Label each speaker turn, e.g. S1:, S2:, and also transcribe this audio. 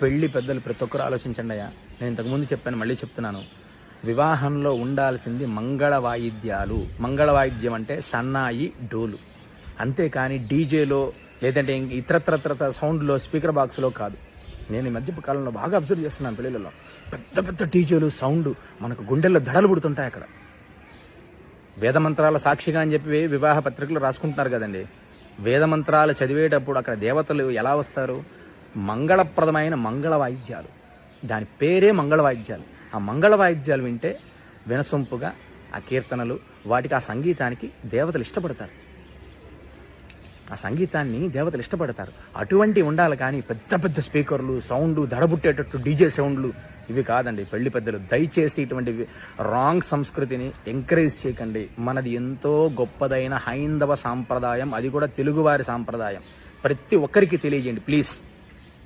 S1: పెళ్లి పెద్దలు ప్రతి ఒక్కరు ఆలోచించండి అయ్యా. నేను ఇంతకుముందు చెప్పాను, మళ్ళీ చెప్తున్నాను. వివాహంలో ఉండాల్సింది మంగళ వాయిద్యాలు. మంగళ వాయిద్యం అంటే సన్నాయి, డోలు, అంతేకాని డీజేలో లేదంటే ఇతరత్ర సౌండ్లో స్పీకర్ బాక్స్లో కాదు. నేను ఈ మధ్య కాలంలో బాగా అబ్జర్వ్ చేస్తున్నాను పెళ్ళిళ్ళలో పెద్ద పెద్ద డీజేలు, సౌండ్, మనకు గుండెల్లో దడలు పుడుతుంటాయి అక్కడ. వేదమంత్రాల సాక్షిగా అని చెప్పి వివాహ పత్రికలు రాసుకుంటున్నారు కదండి. వేదమంత్రాలు చదివేటప్పుడు అక్కడ దేవతలు ఎలా వస్తారు? మంగళప్రదమైన మంగళ వాయిద్యాలు, దాని పేరే మంగళ వాయిద్యాలు. ఆ మంగళ వాయిద్యాలు వింటే వినసొంపుగా ఆ కీర్తనలు, వాటికి ఆ సంగీతానికి దేవతలు ఇష్టపడతారు. ఆ సంగీతాన్ని దేవతలు ఇష్టపడతారు. అటువంటి ఉండాలి. కానీ పెద్ద పెద్ద స్పీకర్లు, సౌండ్, దడబుట్టేటట్టు డీజే సౌండ్లు ఇవి కాదండి. పెళ్లి పెద్దలు దయచేసి ఇటువంటి రాంగ్ సంస్కృతిని ఎంకరేజ్ చేయకండి. మనది ఎంతో గొప్పదైన హైందవ సాంప్రదాయం, అది కూడా తెలుగువారి సాంప్రదాయం. ప్రతి ఒక్కరికి తెలియజేయండి ప్లీజ్.